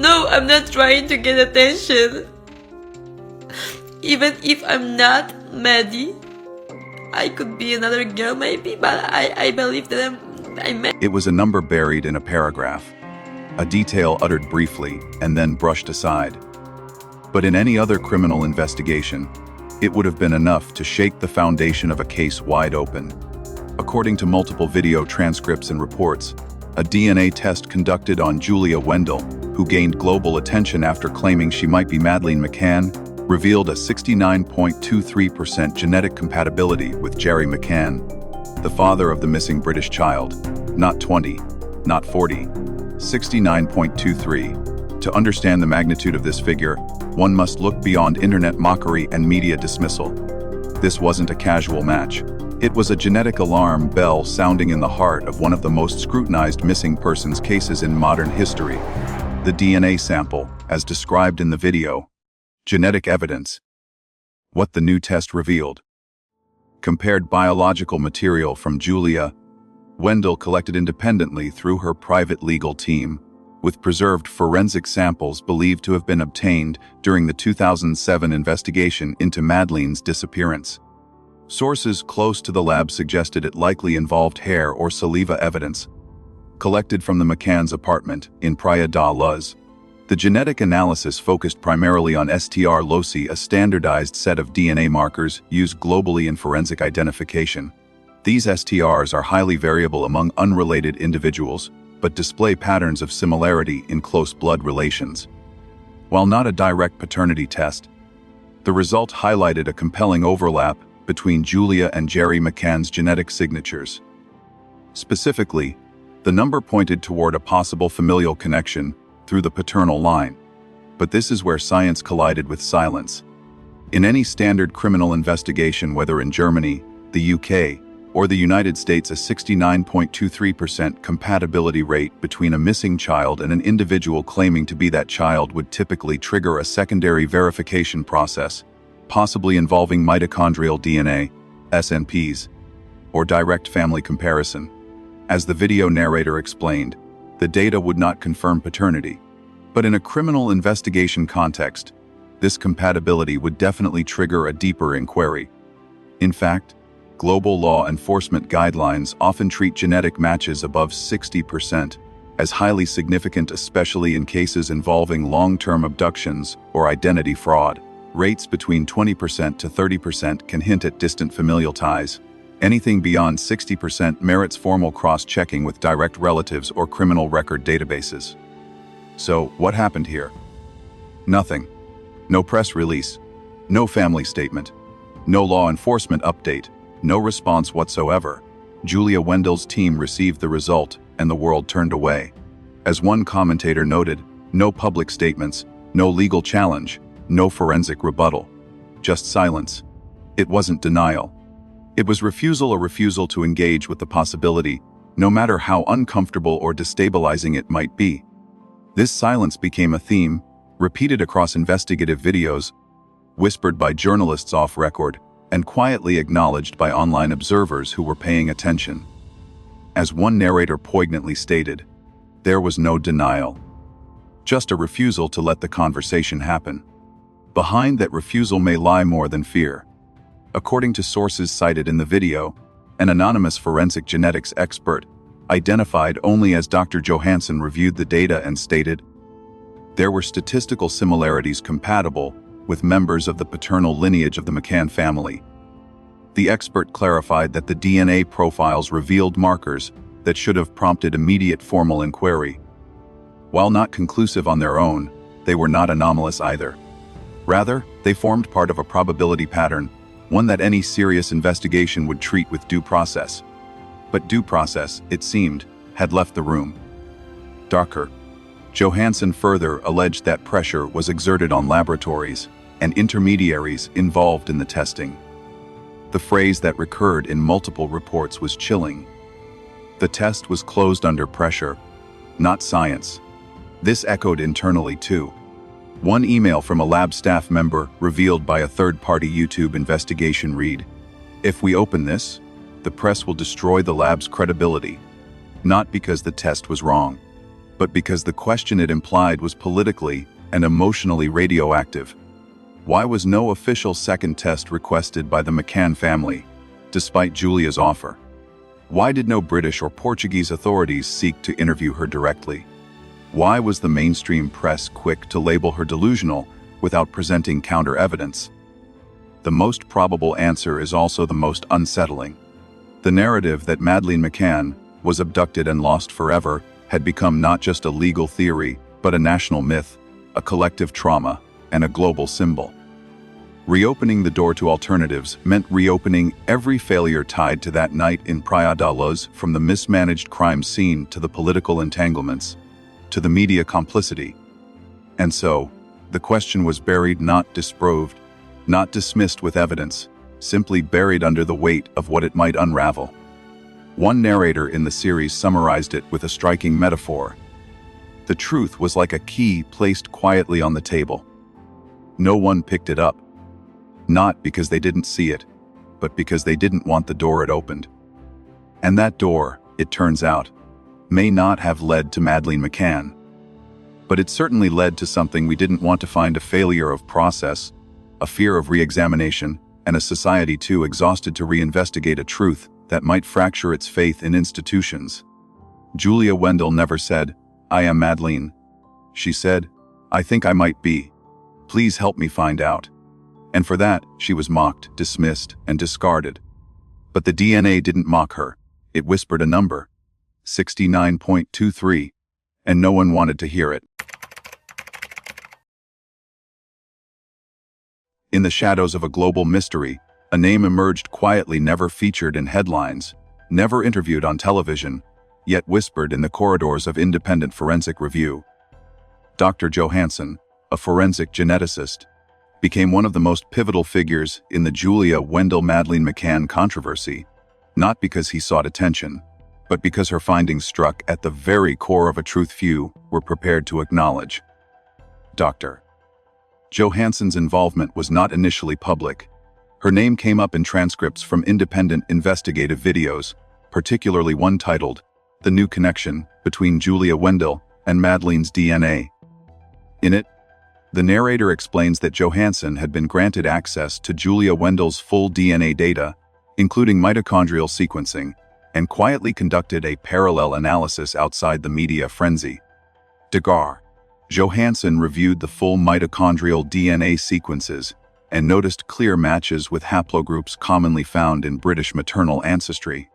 No, I'm not trying to get attention. Even if I'm not Maddie, I could be another girl maybe, but I believe that I'm Maddie. It was a number buried in a paragraph, a detail uttered briefly and then brushed aside. But in any other criminal investigation, it would have been enough to shake the foundation of a case wide open. According to multiple video transcripts and reports, a DNA test conducted on Julia Wendell, who gained global attention after claiming she might be Madeleine McCann, revealed a 69.23% genetic compatibility with Jerry McCann, the father of the missing British child. Not 20, not 40, 69.23. To understand the magnitude of this figure, one must look beyond internet mockery and media dismissal. This wasn't a casual match. It was a genetic alarm bell sounding in the heart of one of the most scrutinized missing persons cases in modern history. The DNA sample, as described in the video. Genetic evidence. What the new test revealed. Compared biological material from Julia Wendell collected independently through her private legal team, with preserved forensic samples believed to have been obtained during the 2007 investigation into Madeleine's disappearance. Sources close to the lab suggested it likely involved hair or saliva evidence, collected from the McCann's apartment in Praia da Luz. The genetic analysis focused primarily on STR loci, a standardized set of DNA markers used globally in forensic identification. These STRs are highly variable among unrelated individuals, but display patterns of similarity in close blood relations. While not a direct paternity test, the result highlighted a compelling overlap between Julia and Jerry McCann's genetic signatures. Specifically, the number pointed toward a possible familial connection through the paternal line. But this is where science collided with silence. In any standard criminal investigation, whether in Germany, the UK, or the United States, a 69.23% compatibility rate between a missing child and an individual claiming to be that child would typically trigger a secondary verification process, possibly involving mitochondrial DNA, SNPs, or direct family comparison. As the video narrator explained, the data would not confirm paternity. But in a criminal investigation context, this compatibility would definitely trigger a deeper inquiry. In fact, global law enforcement guidelines often treat genetic matches above 60% as highly significant, especially in cases involving long-term abductions or identity fraud. Rates between 20% to 30% can hint at distant familial ties. Anything beyond 60% merits formal cross-checking with direct relatives or criminal record databases. So, what happened here? Nothing. No press release. No family statement. No law enforcement update. No response whatsoever. Julia Wendell's team received the result, and the world turned away. As one commentator noted, no public statements, no legal challenge, no forensic rebuttal. Just silence. It wasn't denial. It was refusal, a refusal to engage with the possibility, no matter how uncomfortable or destabilizing it might be. This silence became a theme, repeated across investigative videos, whispered by journalists off record, and quietly acknowledged by online observers who were paying attention. As one narrator poignantly stated, there was no denial. Just a refusal to let the conversation happen. Behind that refusal may lie more than fear. According to sources cited in the video, an anonymous forensic genetics expert, identified only as Dr. Johansson, reviewed the data and stated, there were statistical similarities compatible with members of the paternal lineage of the McCann family. The expert clarified that the DNA profiles revealed markers that should have prompted immediate formal inquiry. While not conclusive on their own, they were not anomalous either. Rather, they formed part of a probability pattern, one that any serious investigation would treat with due process. But due process, it seemed, had left the room. Darker. Johansson further alleged that pressure was exerted on laboratories and intermediaries involved in the testing. The phrase that recurred in multiple reports was chilling. The test was closed under pressure, not science. This echoed internally too. One email from a lab staff member revealed by a third-party YouTube investigation read, "If we open this, the press will destroy the lab's credibility, not because the test was wrong, but because the question it implied was politically and emotionally radioactive. Why was no official second test requested by the McCann family, despite Julia's offer? Why did no British or Portuguese authorities seek to interview her directly? Why was the mainstream press quick to label her delusional without presenting counter-evidence? The most probable answer is also the most unsettling. The narrative that Madeleine McCann was abducted and lost forever had become not just a legal theory, but a national myth, a collective trauma, and a global symbol. Reopening the door to alternatives meant reopening every failure tied to that night in Praia da Luz, from the mismanaged crime scene to the political entanglements, to the media complicity. And so, the question was buried, not disproved, not dismissed with evidence, simply buried under the weight of what it might unravel. One narrator in the series summarized it with a striking metaphor. The truth was like a key placed quietly on the table. No one picked it up. Not because they didn't see it, but because they didn't want the door it opened. And that door, it turns out, may not have led to Madeleine McCann. But it certainly led to something we didn't want to find: a failure of process, a fear of re-examination, and a society too exhausted to reinvestigate a truth that might fracture its faith in institutions. Julia Wendell never said, "I am Madeleine." She said, "I think I might be. Please help me find out." And for that, she was mocked, dismissed, and discarded. But the DNA didn't mock her. It whispered a number, 69.23, and no one wanted to hear it. In the shadows of a global mystery, a name emerged quietly, never featured in headlines, never interviewed on television, yet whispered in the corridors of independent forensic review. Dr. Johansson, a forensic geneticist, became one of the most pivotal figures in the Julia Wendell Madeleine McCann controversy, not because he sought attention, but because her findings struck at the very core of a truth few were prepared to acknowledge. Dr. Johansson's involvement was not initially public. Her name came up in transcripts from independent investigative videos, particularly one titled, "The New Connection Between Julia Wendell and Madeleine's DNA." In it, the narrator explains that Johansson had been granted access to Julia Wendell's full DNA data, including mitochondrial sequencing, and quietly conducted a parallel analysis outside the media frenzy. Johansson reviewed the full mitochondrial DNA sequences and noticed clear matches with haplogroups commonly found in British maternal ancestry.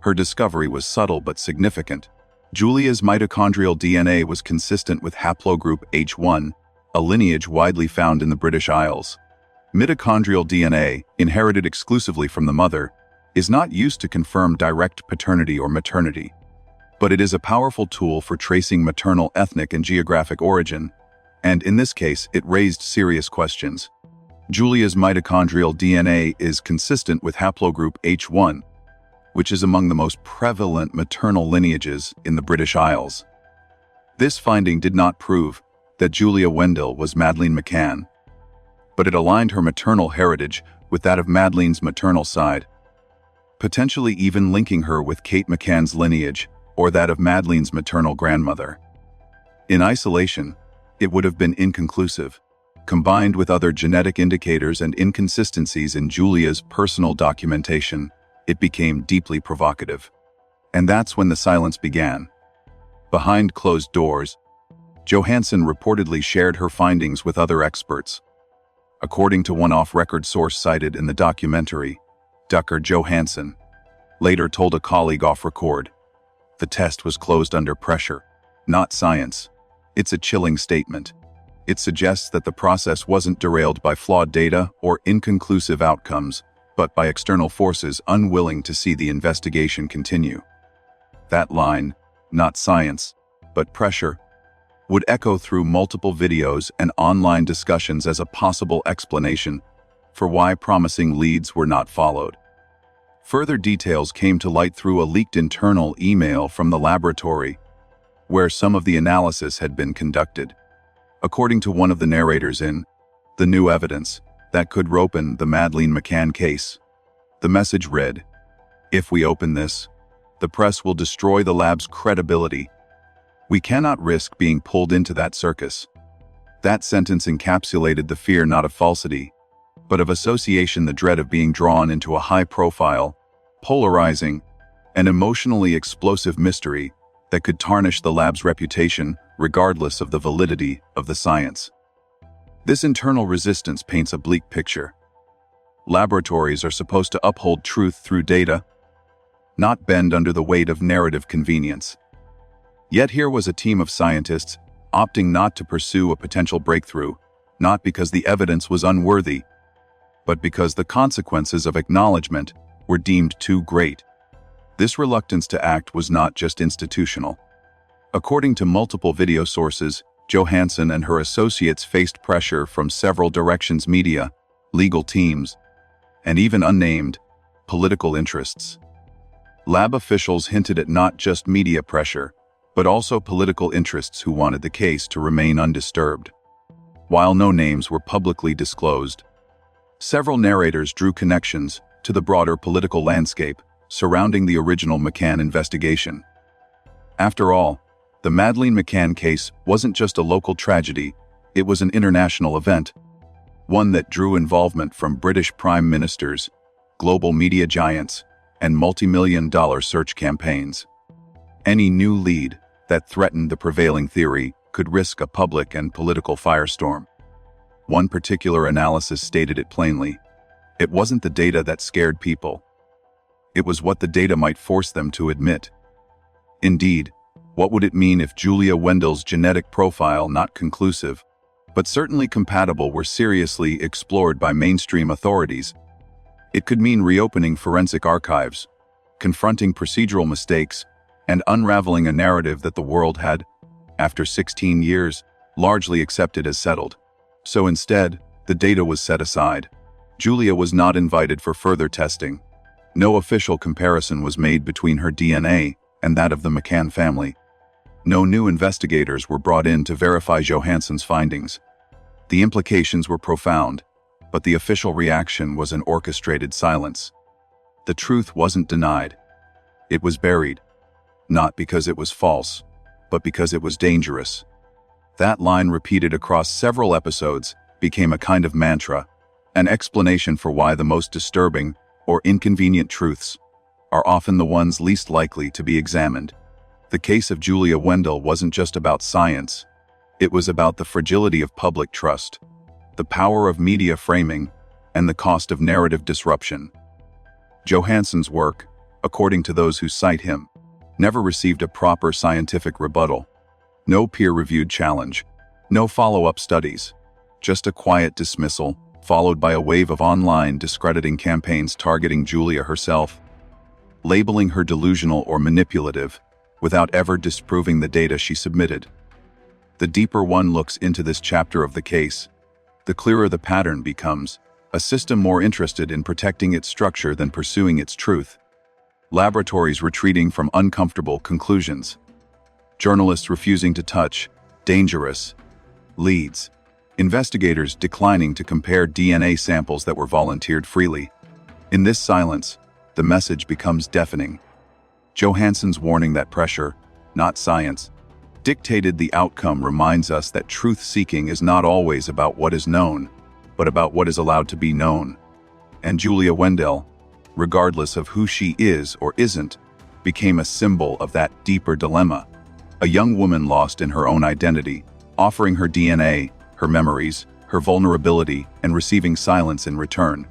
Her discovery was subtle but significant. Julia's mitochondrial DNA was consistent with haplogroup H1, a lineage widely found in the British Isles. Mitochondrial DNA, inherited exclusively from the mother, is not used to confirm direct paternity or maternity, but it is a powerful tool for tracing maternal ethnic and geographic origin, and in this case, it raised serious questions. Julia's mitochondrial DNA is consistent with haplogroup H1, which is among the most prevalent maternal lineages in the British Isles. This finding did not prove that Julia Wendell was Madeleine McCann, but it aligned her maternal heritage with that of Madeleine's maternal side, potentially even linking her with Kate McCann's lineage or that of Madeleine's maternal grandmother. In isolation, it would have been inconclusive. Combined with other genetic indicators and inconsistencies in Julia's personal documentation, it became deeply provocative. And that's when the silence began. Behind closed doors, Johansson reportedly shared her findings with other experts. According to one off-record source cited in the documentary, Dr. Johansson later told a colleague off-record, "The test was closed under pressure, not science." It's a chilling statement. It suggests that the process wasn't derailed by flawed data or inconclusive outcomes, but by external forces unwilling to see the investigation continue. That line, "not science, but pressure," would echo through multiple videos and online discussions as a possible explanation for why promising leads were not followed. Further details came to light through a leaked internal email from the laboratory, where some of the analysis had been conducted. According to one of the narrators in The New Evidence that could open the Madeleine McCann case, the message read, "If we open this, the press will destroy the lab's credibility. We cannot risk being pulled into that circus. That sentence encapsulated the fear not of falsity, but of association, the dread of being drawn into a high-profile, polarizing, and emotionally explosive mystery that could tarnish the lab's reputation regardless of the validity of the science. This internal resistance paints a bleak picture. Laboratories are supposed to uphold truth through data, not bend under the weight of narrative convenience. Yet here was a team of scientists opting not to pursue a potential breakthrough, not because the evidence was unworthy, but because the consequences of acknowledgement were deemed too great. This reluctance to act was not just institutional. According to multiple video sources, Johansson and her associates faced pressure from several directions: media, legal teams, and even unnamed political interests. Lab officials hinted at not just media pressure, but also political interests who wanted the case to remain undisturbed. While no names were publicly disclosed, several narrators drew connections to the broader political landscape surrounding the original McCann investigation. After all, the Madeleine McCann case wasn't just a local tragedy, it was an international event, one that drew involvement from British prime ministers, global media giants, and multi-million-dollar search campaigns. Any new lead that threatened the prevailing theory could risk a public and political firestorm. One particular analysis stated it plainly: it wasn't the data that scared people. It was what the data might force them to admit. Indeed, what would it mean if Julia Wendell's genetic profile, not conclusive, but certainly compatible, were seriously explored by mainstream authorities? It could mean reopening forensic archives, confronting procedural mistakes, and unraveling a narrative that the world had, after 16 years, largely accepted as settled. So instead, the data was set aside. Julia was not invited for further testing. No official comparison was made between her DNA and that of the McCann family. No new investigators were brought in to verify Johansson's findings. The implications were profound, but the official reaction was an orchestrated silence. The truth wasn't denied. It was buried, not because it was false, but because it was dangerous. That line, repeated across several episodes, became a kind of mantra, an explanation for why the most disturbing or inconvenient truths are often the ones least likely to be examined. The case of Julia Wendell wasn't just about science. It was about the fragility of public trust, the power of media framing, and the cost of narrative disruption. Johansson's work, according to those who cite him, never received a proper scientific rebuttal. No peer-reviewed challenge, no follow-up studies, just a quiet dismissal, followed by a wave of online discrediting campaigns targeting Julia herself, labeling her delusional or manipulative, without ever disproving the data she submitted. The deeper one looks into this chapter of the case, the clearer the pattern becomes: a system more interested in protecting its structure than pursuing its truth. Laboratories retreating from uncomfortable conclusions. Journalists refusing to touch dangerous leads. Investigators declining to compare DNA samples that were volunteered freely. In this silence, the message becomes deafening. Johansson's warning that pressure, not science, dictated the outcome reminds us that truth-seeking is not always about what is known, but about what is allowed to be known. And Julia Wendell, regardless of who she is or isn't, became a symbol of that deeper dilemma. A young woman lost in her own identity, offering her DNA, her memories, her vulnerability, and receiving silence in return.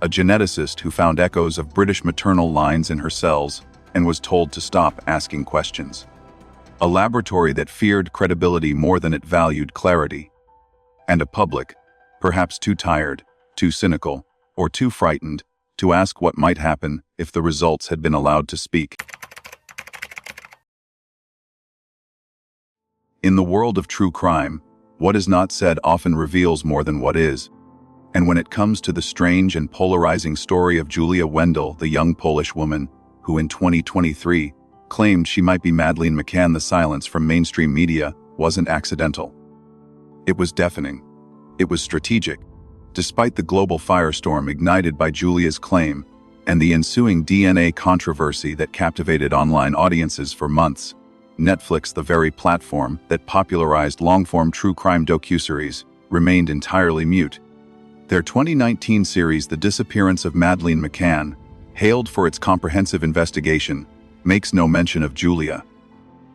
A geneticist who found echoes of British maternal lines in her cells and was told to stop asking questions. A laboratory that feared credibility more than it valued clarity. And a public, perhaps too tired, too cynical, or too frightened to ask what might happen if the results had been allowed to speak. In the world of true crime, what is not said often reveals more than what is. And when it comes to the strange and polarizing story of Julia Wendell, the young Polish woman who in 2023 claimed she might be Madeleine McCann, the silence from mainstream media wasn't accidental. It was deafening. It was strategic. Despite the global firestorm ignited by Julia's claim and the ensuing DNA controversy that captivated online audiences for months, Netflix, the very platform that popularized long-form true crime docuseries, remained entirely mute. Their 2019 series, The Disappearance of Madeleine McCann, hailed for its comprehensive investigation, makes no mention of Julia.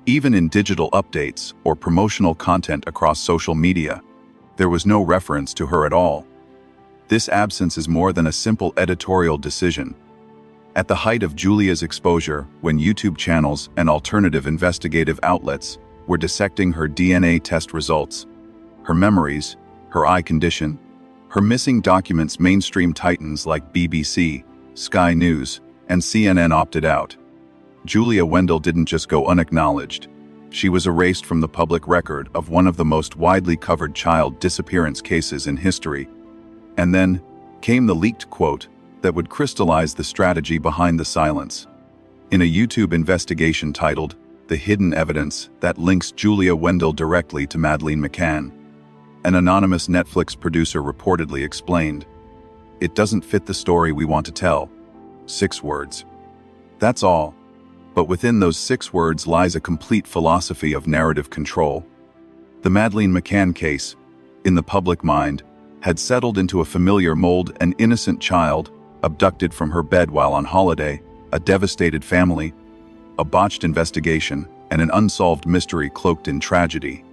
Even in digital updates or promotional content across social media, there was no reference to her at all. This absence is more than a simple editorial decision. At the height of Julia's exposure, when YouTube channels and alternative investigative outlets were dissecting her DNA test results, her memories, her eye condition, her missing documents, mainstream titans like BBC, Sky News, and CNN opted out. Julia Wendell didn't just go unacknowledged. She was erased from the public record of one of the most widely covered child disappearance cases in history. And then came the leaked quote that would crystallize the strategy behind the silence. In a YouTube investigation titled, "The Hidden Evidence That Links Julia Wendell Directly to Madeleine McCann," an anonymous Netflix producer reportedly explained, "It doesn't fit the story we want to tell." 6 words. That's all. But within those 6 words lies a complete philosophy of narrative control. The Madeleine McCann case, in the public mind, had settled into a familiar mold: an innocent child, abducted from her bed while on holiday, a devastated family, a botched investigation, and an unsolved mystery cloaked in tragedy.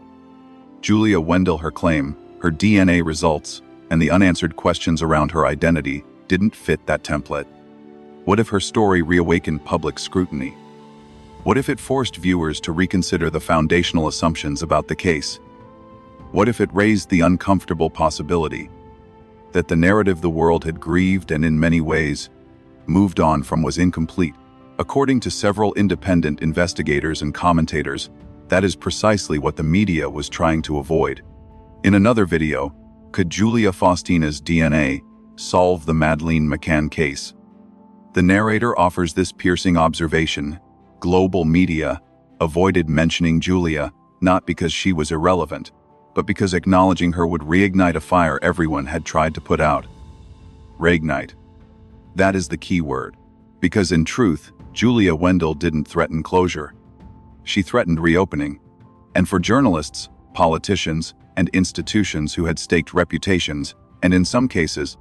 Julia Wendell, her claim, her DNA results, and the unanswered questions around her identity didn't fit that template. What if her story reawakened public scrutiny? What if it forced viewers to reconsider the foundational assumptions about the case? What if it raised the uncomfortable possibility that the narrative the world had grieved and in many ways moved on from was incomplete? According to several independent investigators and commentators, that is precisely what the media was trying to avoid. In another video, could Julia Faustina's DNA solve the Madeleine McCann case? The narrator offers this piercing observation: global media avoided mentioning Julia, not because she was irrelevant, but because acknowledging her would reignite a fire everyone had tried to put out. Reignite. That is the key word. Because in truth, Julia Wendell didn't threaten closure. She threatened reopening. And for journalists, politicians, and institutions who had staked reputations, and in some cases,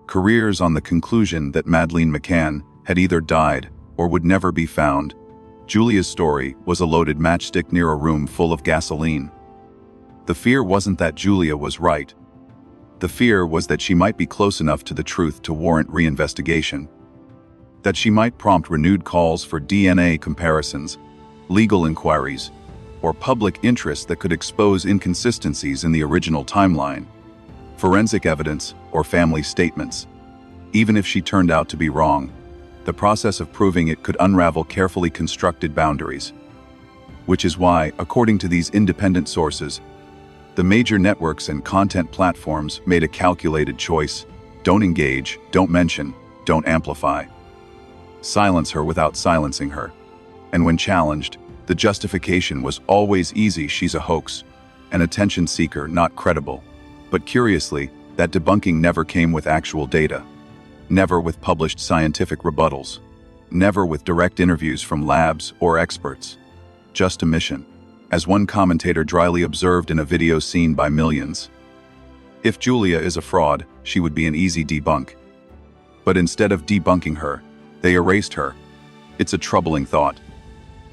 careers on the conclusion that Madeleine McCann had either died or would never be found, Julia's story was a loaded matchstick near a room full of gasoline. The fear wasn't that Julia was right. The fear was that she might be close enough to the truth to warrant reinvestigation. That she might prompt renewed calls for DNA comparisons, legal inquiries, or public interest that could expose inconsistencies in the original timeline, forensic evidence, or family statements. Even if she turned out to be wrong, the process of proving it could unravel carefully constructed boundaries. Which is why, according to these independent sources, the major networks and content platforms made a calculated choice: don't engage, don't mention, don't amplify. Silence her without silencing her. And when challenged, the justification was always easy: she's a hoax, an attention seeker, not credible. But curiously, that debunking never came with actual data. Never with published scientific rebuttals. Never with direct interviews from labs or experts. Just a mission. As one commentator dryly observed in a video seen by millions, if Julia is a fraud, she would be an easy debunk. But instead of debunking her, they erased her. It's a troubling thought.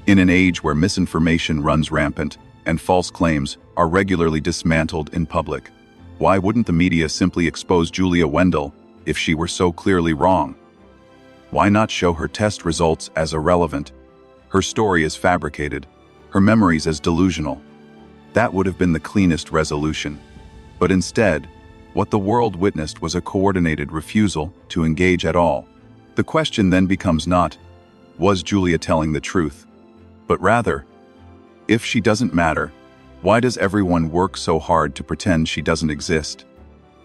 In an age where misinformation runs rampant and false claims are regularly dismantled in public, why wouldn't the media simply expose Julia Wendell if she were so clearly wrong? Why not show her test results as irrelevant, her story as fabricated, her memories as delusional? That would have been the cleanest resolution. But instead, what the world witnessed was a coordinated refusal to engage at all. The question then becomes not, was Julia telling the truth? But rather, if she doesn't matter, why does everyone work so hard to pretend she doesn't exist?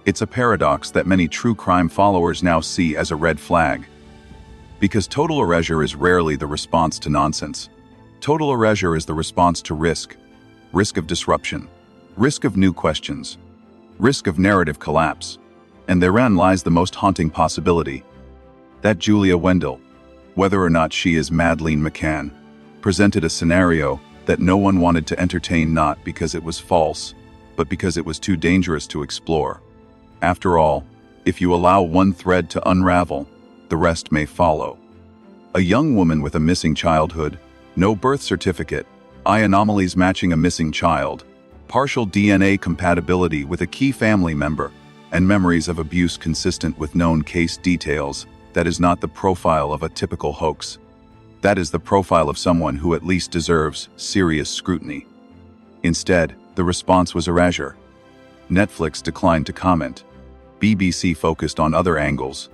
It's a paradox that many true crime followers now see as a red flag. Because total erasure is rarely the response to nonsense. Total erasure is the response to risk. Risk of disruption. Risk of new questions. Risk of narrative collapse. And therein lies the most haunting possibility. That Julia Wendell, whether or not she is Madeleine McCann, presented a scenario that no one wanted to entertain, not because it was false, but because it was too dangerous to explore. After all, if you allow one thread to unravel, the rest may follow. A young woman with a missing childhood, no birth certificate, eye anomalies matching a missing child, partial DNA compatibility with a key family member, and memories of abuse consistent with known case details. That is not the profile of a typical hoax. That is the profile of someone who at least deserves serious scrutiny. Instead, the response was erasure. Netflix declined to comment. BBC focused on other angles.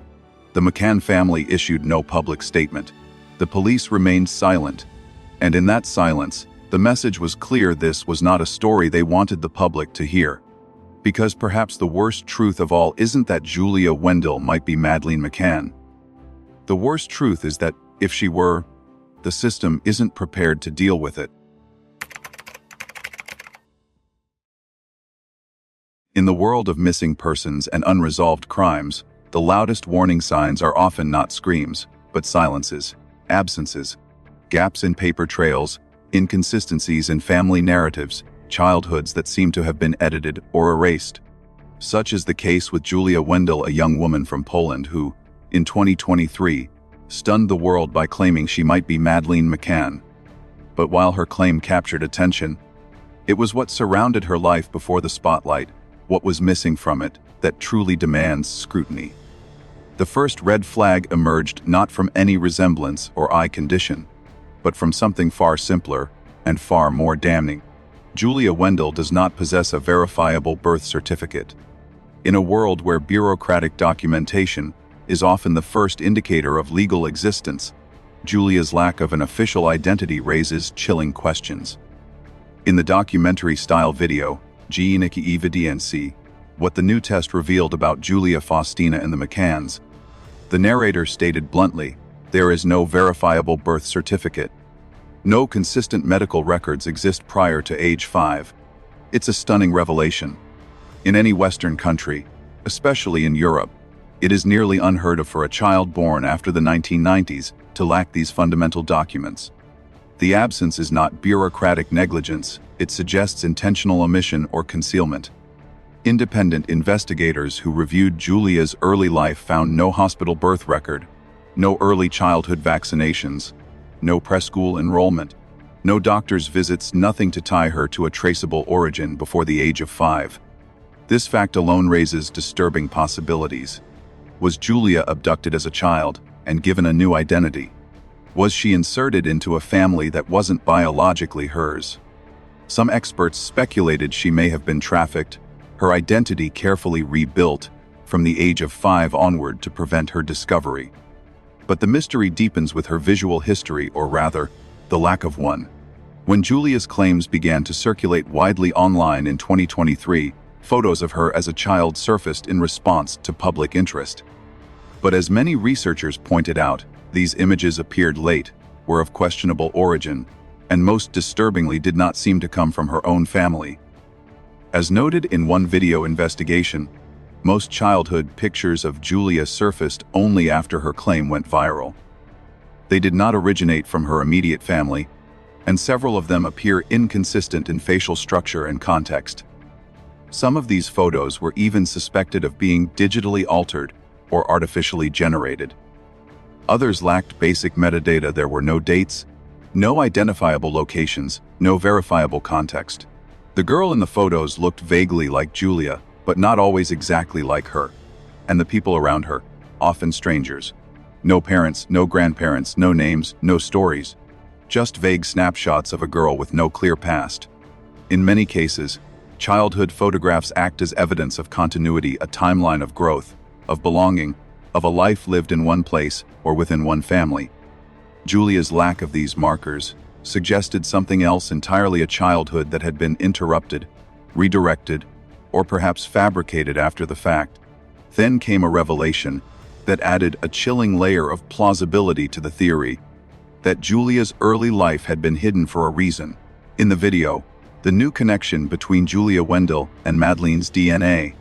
The McCann family issued no public statement. The police remained silent. And in that silence, the message was clear: this was not a story they wanted the public to hear. Because perhaps the worst truth of all isn't that Julia Wendell might be Madeleine McCann. The worst truth is that, if she were, the system isn't prepared to deal with it. In the world of missing persons and unresolved crimes, the loudest warning signs are often not screams, but silences, absences, gaps in paper trails, inconsistencies in family narratives, childhoods that seem to have been edited or erased. Such is the case with Julia Wendell, a young woman from Poland who, in 2023, stunned the world by claiming she might be Madeleine McCann. But while her claim captured attention, it was what surrounded her life before the spotlight, what was missing from it, that truly demands scrutiny. The first red flag emerged not from any resemblance or eye condition, but from something far simpler and far more damning. Julia Wendell does not possess a verifiable birth certificate. In a world where bureaucratic documentation is often the first indicator of legal existence, Julia's lack of an official identity raises chilling questions. In the documentary-style video, Geeniki Evidenci, What the New Test Revealed About Julia Faustina and the McCanns, the narrator stated bluntly, there is no verifiable birth certificate. No consistent medical records exist prior to age 5. It's a stunning revelation. In any Western country, especially in Europe, it is nearly unheard of for a child born after the 1990s to lack these fundamental documents. The absence is not bureaucratic negligence, it suggests intentional omission or concealment. Independent investigators who reviewed Julia's early life found no hospital birth record, no early childhood vaccinations, no preschool enrollment, no doctor's visits, nothing to tie her to a traceable origin before the age of 5. This fact alone raises disturbing possibilities. Was Julia abducted as a child and given a new identity? Was she inserted into a family that wasn't biologically hers? Some experts speculated she may have been trafficked, her identity carefully rebuilt from the age of 5 onward to prevent her discovery. But the mystery deepens with her visual history, or rather, the lack of one. When Julia's claims began to circulate widely online in 2023, photos of her as a child surfaced in response to public interest. But as many researchers pointed out, these images appeared late, were of questionable origin, and most disturbingly did not seem to come from her own family. As noted in one video investigation, most childhood pictures of Julia surfaced only after her claim went viral. They did not originate from her immediate family, and several of them appear inconsistent in facial structure and context. Some of these photos were even suspected of being digitally altered or artificially generated. Others lacked basic metadata. There were no dates, no identifiable locations, no verifiable context. The girl in the photos looked vaguely like Julia, but not always exactly like her, and the people around her, often strangers. No parents, no grandparents, no names, no stories. Just vague snapshots of a girl with no clear past. In many cases, childhood photographs act as evidence of continuity, a timeline of growth, of belonging, of a life lived in one place or within one family. Julia's lack of these markers suggested something else entirely: a childhood that had been interrupted, redirected, or perhaps fabricated after the fact. Then came a revelation that added a chilling layer of plausibility to the theory that Julia's early life had been hidden for a reason. In the video, the new connection between Julia Wendell and Madeleine's DNA.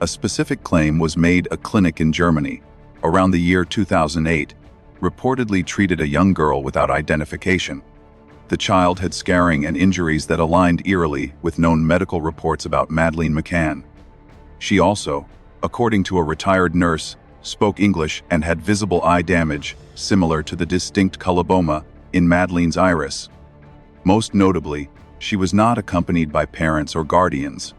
A specific claim was made: a clinic in Germany, around the year 2008, reportedly treated a young girl without identification. The child had scarring and injuries that aligned eerily with known medical reports about Madeleine McCann. She also, according to a retired nurse, spoke English and had visible eye damage similar to the distinct coloboma in Madeleine's iris. Most notably, she was not accompanied by parents or guardians.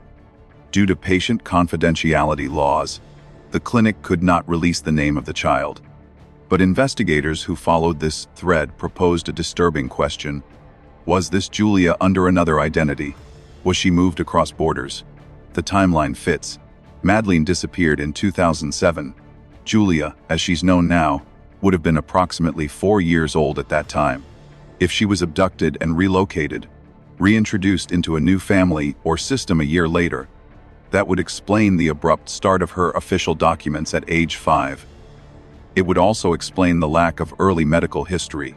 Due to patient confidentiality laws, the clinic could not release the name of the child. But investigators who followed this thread proposed a disturbing question. Was this Julia under another identity? Was she moved across borders? The timeline fits. Madeleine disappeared in 2007. Julia, as she's known now, would have been approximately 4 years old at that time. If she was abducted and relocated, reintroduced into a new family or system a year later, that would explain the abrupt start of her official documents at age 5. It would also explain the lack of early medical history,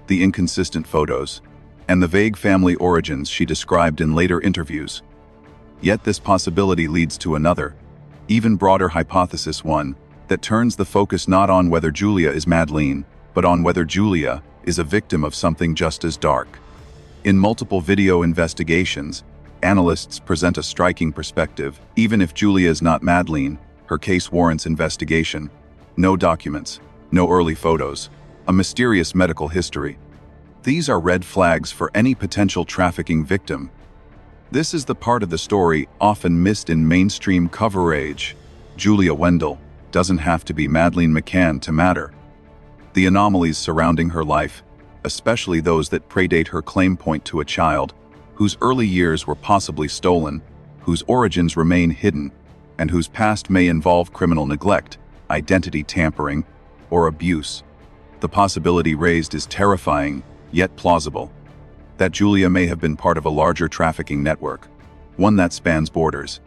the inconsistent photos, and the vague family origins she described in later interviews. Yet this possibility leads to another, even broader hypothesis, one that turns the focus not on whether Julia is Madeleine, but on whether Julia is a victim of something just as dark. In multiple video investigations, analysts present a striking perspective. Even if Julia is not Madeleine, her case warrants investigation. No documents, no early photos, a mysterious medical history. These are red flags for any potential trafficking victim. This is the part of the story often missed in mainstream coverage. Julia Wendell doesn't have to be Madeleine McCann to matter. The anomalies surrounding her life, especially those that predate her claim, point to a child whose early years were possibly stolen, whose origins remain hidden, and whose past may involve criminal neglect, identity tampering, or abuse. The possibility raised is terrifying, yet plausible, that Julia may have been part of a larger trafficking network, one that spans borders,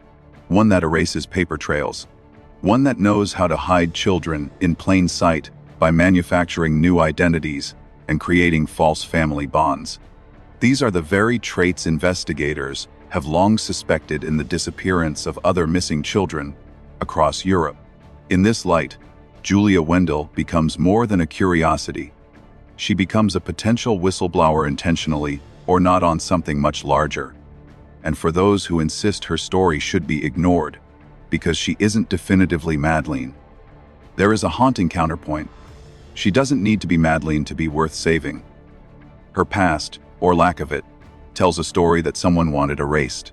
one that erases paper trails, one that knows how to hide children in plain sight by manufacturing new identities and creating false family bonds. These are the very traits investigators have long suspected in the disappearance of other missing children across Europe. In this light, Julia Wendell becomes more than a curiosity. She becomes a potential whistleblower, intentionally or not, on something much larger. And for those who insist her story should be ignored because she isn't definitively Madeleine, there is a haunting counterpoint. She doesn't need to be Madeleine to be worth saving. Her past, or lack of it, tells a story that someone wanted erased.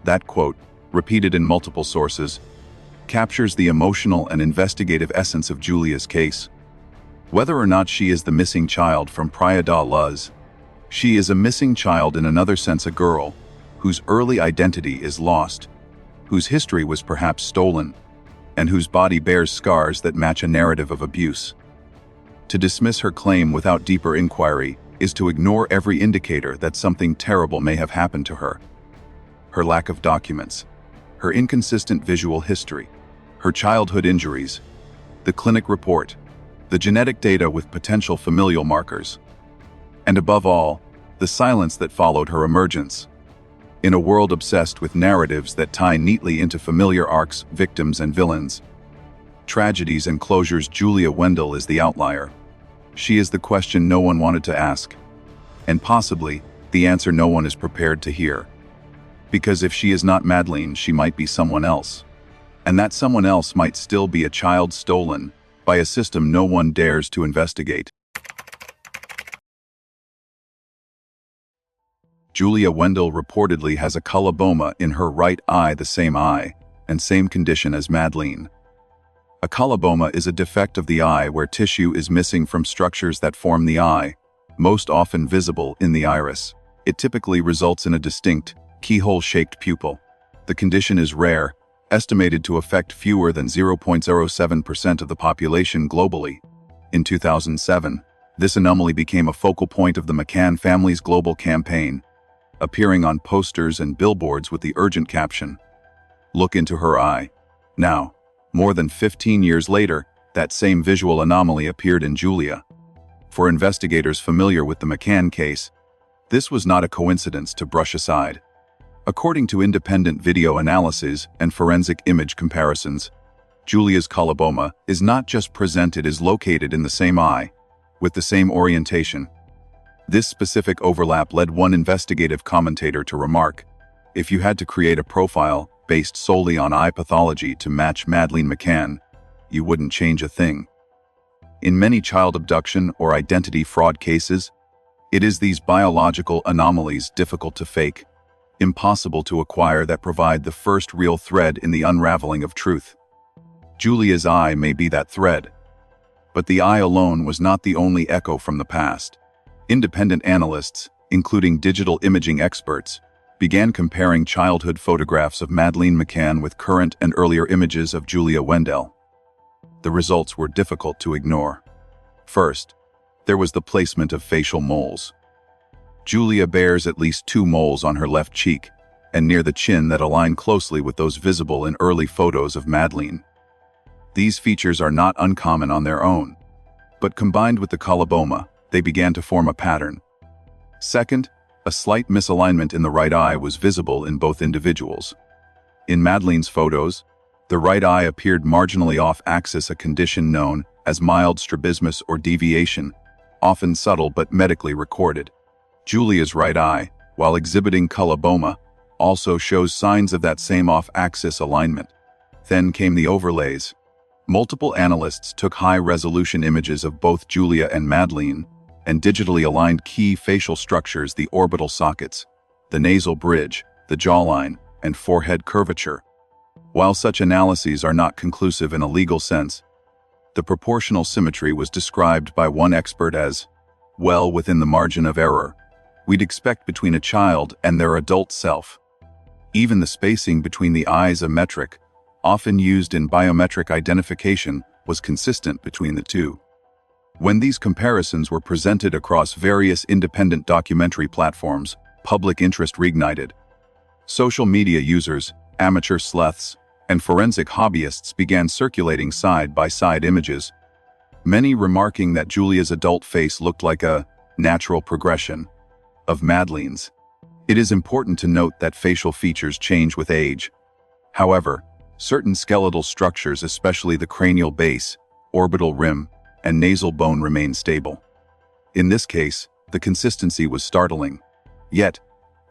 That quote, repeated in multiple sources, captures the emotional and investigative essence of Julia's case. Whether or not she is the missing child from Praia da Luz, she is a missing child, in another sense a girl, whose early identity is lost, whose history was perhaps stolen, and whose body bears scars that match a narrative of abuse. To dismiss her claim without deeper inquiry is to ignore every indicator that something terrible may have happened to her. Her lack of documents, her inconsistent visual history, her childhood injuries, the clinic report, the genetic data with potential familial markers, and above all, the silence that followed her emergence. In a world obsessed with narratives that tie neatly into familiar arcs, victims and villains, tragedies and closures, Julia Wendell is the outlier. She is the question no one wanted to ask, and possibly the answer no one is prepared to hear. Because if she is not Madeleine, she might be someone else. And that someone else might still be a child stolen by a system no one dares to investigate. Julia Wendell reportedly has a coloboma in her right eye, the same eye and same condition as Madeleine. A coloboma is a defect of the eye where tissue is missing from structures that form the eye, most often visible in the iris. It typically results in a distinct, keyhole-shaped pupil. The condition is rare, estimated to affect fewer than 0.07% of the population globally. In 2007, this anomaly became a focal point of the McCann family's global campaign, appearing on posters and billboards with the urgent caption, "Look into her eye." Now, more than 15 years later, that same visual anomaly appeared in Julia. For investigators familiar with the McCann case, this was not a coincidence to brush aside. According to independent video analyses and forensic image comparisons, Julia's coloboma is not just presented as located in the same eye, with the same orientation. This specific overlap led one investigative commentator to remark, "If you had to create a profile based solely on eye pathology to match Madeleine McCann, you wouldn't change a thing." In many child abduction or identity fraud cases, it is these biological anomalies difficult to fake, impossible to acquire, that provide the first real thread in the unraveling of truth. Julia's eye may be that thread. But the eye alone was not the only echo from the past. Independent analysts, including digital imaging experts, began comparing childhood photographs of Madeleine McCann with current and earlier images of Julia Wendell. The results were difficult to ignore. First, there was the placement of facial moles. Julia bears at least 2 moles on her left cheek and near the chin that align closely with those visible in early photos of Madeleine. These features are not uncommon on their own, but combined with the coloboma, they began to form a pattern. Second, a slight misalignment in the right eye was visible in both individuals. In Madeleine's photos, the right eye appeared marginally off-axis, a condition known as mild strabismus or deviation, often subtle but medically recorded. Julia's right eye, while exhibiting coloboma, also shows signs of that same off-axis alignment. Then came the overlays. Multiple analysts took high-resolution images of both Julia and Madeleine and digitally aligned key facial structures: the orbital sockets, the nasal bridge, the jawline, and forehead curvature. While such analyses are not conclusive in a legal sense, the proportional symmetry was described by one expert as well within the margin of error we'd expect between a child and their adult self. Even the spacing between the eyes, a metric often used in biometric identification, was consistent between the two. When these comparisons were presented across various independent documentary platforms, public interest reignited. Social media users, amateur sleuths, and forensic hobbyists began circulating side-by-side images, many remarking that Julia's adult face looked like a natural progression of Madeleine's. It is important to note that facial features change with age. However, certain skeletal structures, especially the cranial base, orbital rim, and nasal bone, remain stable. In this case, the consistency was startling. Yet,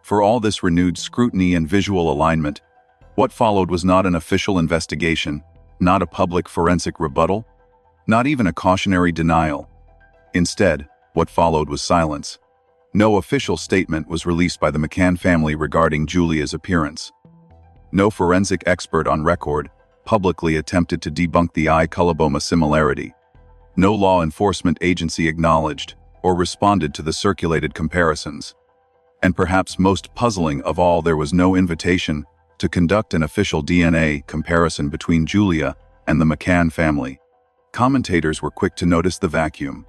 for all this renewed scrutiny and visual alignment, what followed was not an official investigation, not a public forensic rebuttal, not even a cautionary denial. Instead, what followed was silence. No official statement was released by the McCann family regarding Julia's appearance. No forensic expert on record publicly attempted to debunk the eye coloboma similarity. No law enforcement agency acknowledged or responded to the circulated comparisons. And perhaps most puzzling of all, there was no invitation to conduct an official DNA comparison between Julia and the McCann family. Commentators were quick to notice the vacuum.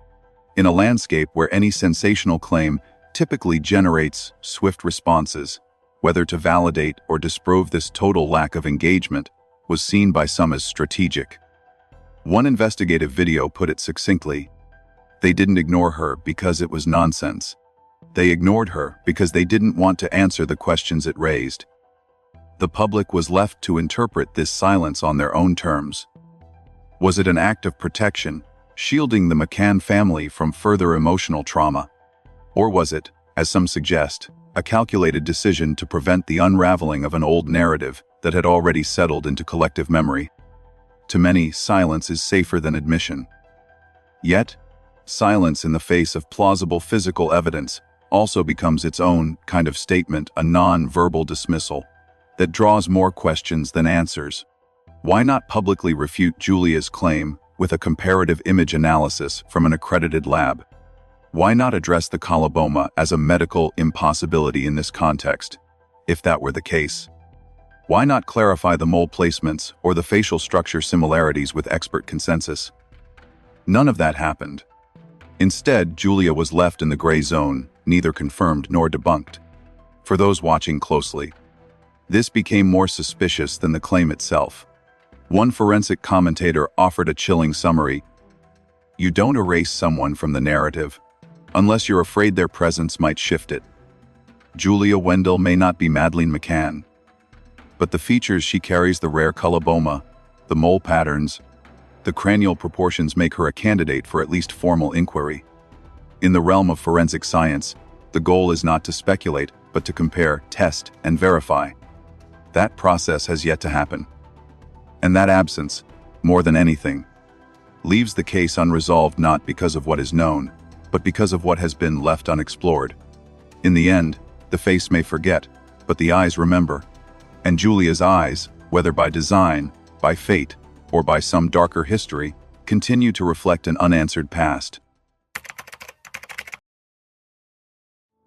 In a landscape where any sensational claim typically generates swift responses, whether to validate or disprove this total lack of engagement was seen by some as strategic. One investigative video put it succinctly: they didn't ignore her because it was nonsense. They ignored her because they didn't want to answer the questions it raised. The public was left to interpret this silence on their own terms. Was it an act of protection, shielding the McCann family from further emotional trauma? Or was it, as some suggest, a calculated decision to prevent the unraveling of an old narrative that had already settled into collective memory? To many, silence is safer than admission. Yet, silence in the face of plausible physical evidence also becomes its own kind of statement, a non-verbal dismissal that draws more questions than answers. Why not publicly refute Julia's claim with a comparative image analysis from an accredited lab? Why not address the coloboma as a medical impossibility in this context, if that were the case? Why not clarify the mole placements or the facial structure similarities with expert consensus? None of that happened. Instead, Julia was left in the gray zone, neither confirmed nor debunked. For those watching closely, this became more suspicious than the claim itself. One forensic commentator offered a chilling summary: "You don't erase someone from the narrative unless you're afraid their presence might shift it. Julia Wendell may not be Madeleine McCann, but the features she carries, the rare coloboma, the mole patterns, the cranial proportions, make her a candidate for at least formal inquiry." In the realm of forensic science, the goal is not to speculate, but to compare, test, and verify. That process has yet to happen. And that absence, more than anything, leaves the case unresolved not because of what is known, but because of what has been left unexplored. In the end, the face may forget, but the eyes remember. And Julia's eyes, whether by design, by fate, or by some darker history, continue to reflect an unanswered past.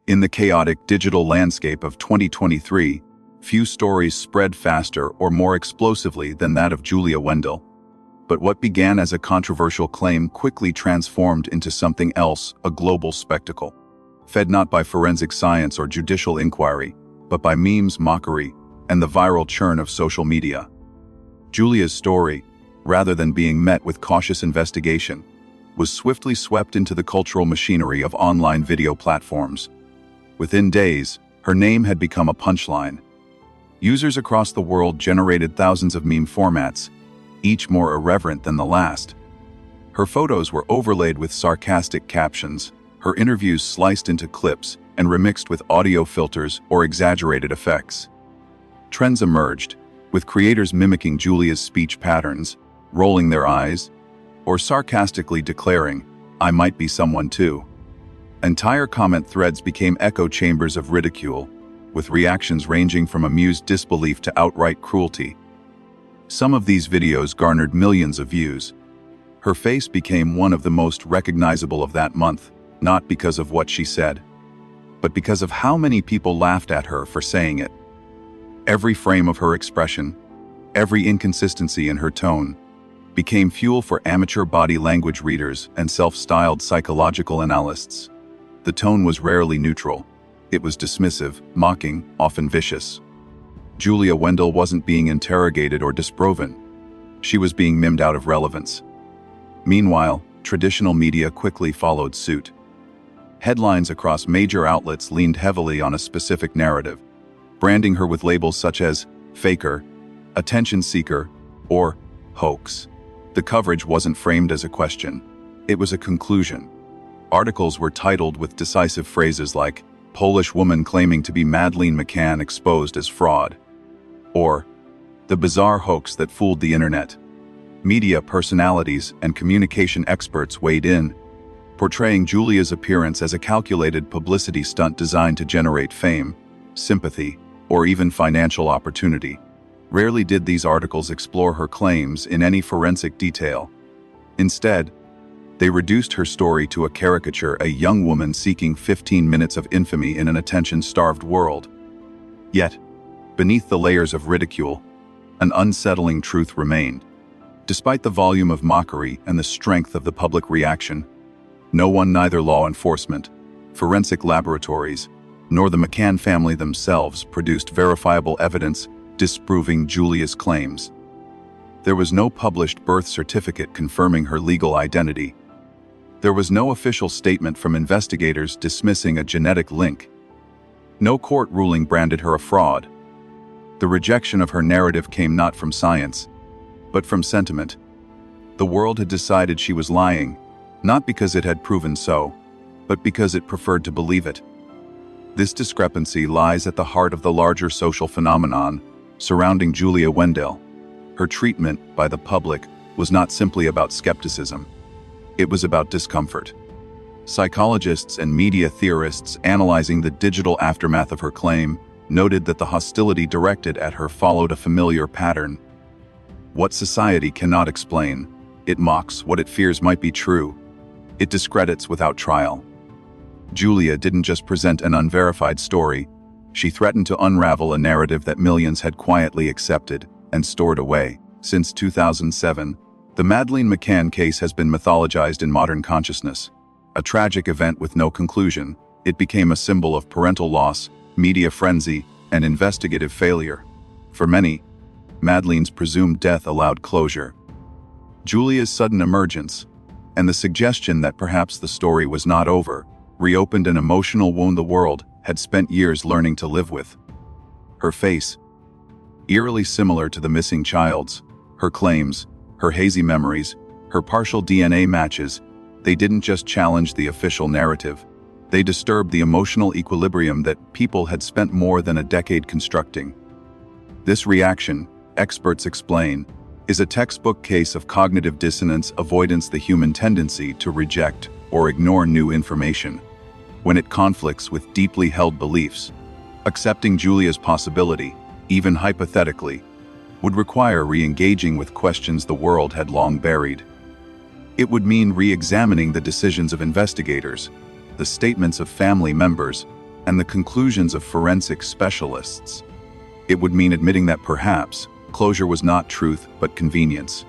In the chaotic digital landscape of 2023, few stories spread faster or more explosively than that of Julia Wendell. But what began as a controversial claim quickly transformed into something else, a global spectacle. Fed not by forensic science or judicial inquiry, but by memes, mockery, and the viral churn of social media. Julia's story, rather than being met with cautious investigation, was swiftly swept into the cultural machinery of online video platforms. Within days, her name had become a punchline. Users across the world generated thousands of meme formats, each more irreverent than the last. Her photos were overlaid with sarcastic captions, her interviews sliced into clips and remixed with audio filters or exaggerated effects. Trends emerged, with creators mimicking Julia's speech patterns, rolling their eyes, or sarcastically declaring, "I might be someone too." Entire comment threads became echo chambers of ridicule, with reactions ranging from amused disbelief to outright cruelty. Some of these videos garnered millions of views. Her face became one of the most recognizable of that month, not because of what she said, but because of how many people laughed at her for saying it. Every frame of her expression, every inconsistency in her tone, became fuel for amateur body language readers and self-styled psychological analysts. The tone was rarely neutral. It was dismissive, mocking, often vicious. Julia Wendell wasn't being interrogated or disproven. She was being mimed out of relevance. Meanwhile, traditional media quickly followed suit. Headlines across major outlets leaned heavily on a specific narrative, branding her with labels such as faker, attention seeker, or hoax. The coverage wasn't framed as a question. It was a conclusion. Articles were titled with decisive phrases like, "Polish woman claiming to be Madeleine McCann exposed as fraud," or "The bizarre hoax that fooled the internet." Media personalities and communication experts weighed in, portraying Julia's appearance as a calculated publicity stunt designed to generate fame, sympathy, or even financial opportunity. Rarely did these articles explore her claims in any forensic detail. Instead, they reduced her story to a caricature, a young woman seeking 15 minutes of infamy in an attention-starved world. Yet, beneath the layers of ridicule, an unsettling truth remained. Despite the volume of mockery and the strength of the public reaction, no one, neither law enforcement, forensic laboratories, nor the McCann family themselves, produced verifiable evidence disproving Julia's claims. There was no published birth certificate confirming her legal identity. There was no official statement from investigators dismissing a genetic link. No court ruling branded her a fraud. The rejection of her narrative came not from science, but from sentiment. The world had decided she was lying, not because it had proven so, but because it preferred to believe it. This discrepancy lies at the heart of the larger social phenomenon surrounding Julia Wendell. Her treatment by the public was not simply about skepticism. It was about discomfort. Psychologists and media theorists analyzing the digital aftermath of her claim noted that the hostility directed at her followed a familiar pattern. What society cannot explain, it mocks. What it fears might be true, it discredits without trial. Julia didn't just present an unverified story, she threatened to unravel a narrative that millions had quietly accepted and stored away. Since 2007, the Madeleine McCann case has been mythologized in modern consciousness. A tragic event with no conclusion, it became a symbol of parental loss, media frenzy, and investigative failure. For many, Madeleine's presumed death allowed closure. Julia's sudden emergence, and the suggestion that perhaps the story was not over, reopened an emotional wound the world had spent years learning to live with. Her face, eerily similar to the missing child's, her claims, her hazy memories, her partial DNA matches, They didn't just challenge the official narrative. They disturbed the emotional equilibrium that people had spent more than a decade constructing. This reaction, experts explain, is a textbook case of cognitive dissonance avoidance, the human tendency to reject or ignore new information when it conflicts with deeply held beliefs. Accepting Julia's possibility, even hypothetically, would require re-engaging with questions the world had long buried. It would mean re-examining the decisions of investigators, the statements of family members, and the conclusions of forensic specialists. It would mean admitting that perhaps closure was not truth but convenience.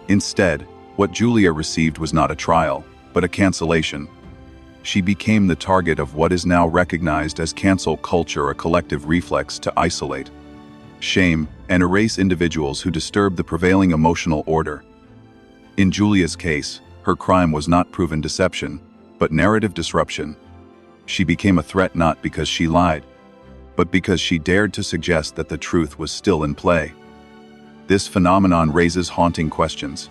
Instead, what Julia received was not a trial, but a cancellation. She became the target of what is now recognized as cancel culture, a collective reflex to isolate, shame, and erase individuals who disturb the prevailing emotional order. In Julia's case, her crime was not proven deception, but narrative disruption. She became a threat not because she lied, but because she dared to suggest that the truth was still in play. This phenomenon raises haunting questions.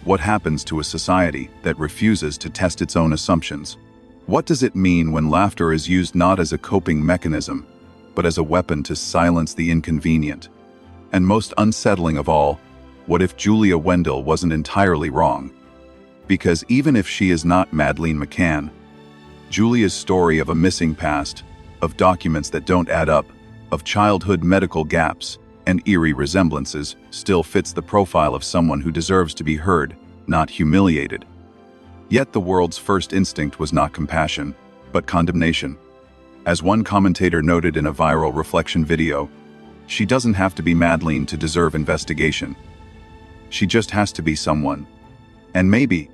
What happens to a society that refuses to test its own assumptions? What does it mean when laughter is used not as a coping mechanism, but as a weapon to silence the inconvenient? And most unsettling of all, what if Julia Wendell wasn't entirely wrong? Because even if she is not Madeleine McCann, Julia's story of a missing past, of documents that don't add up, of childhood medical gaps, and eerie resemblances still fits the profile of someone who deserves to be heard, not humiliated. Yet the world's first instinct was not compassion, but condemnation. As one commentator noted in a viral reflection video, she doesn't have to be Madeleine to deserve investigation. She just has to be someone. And maybe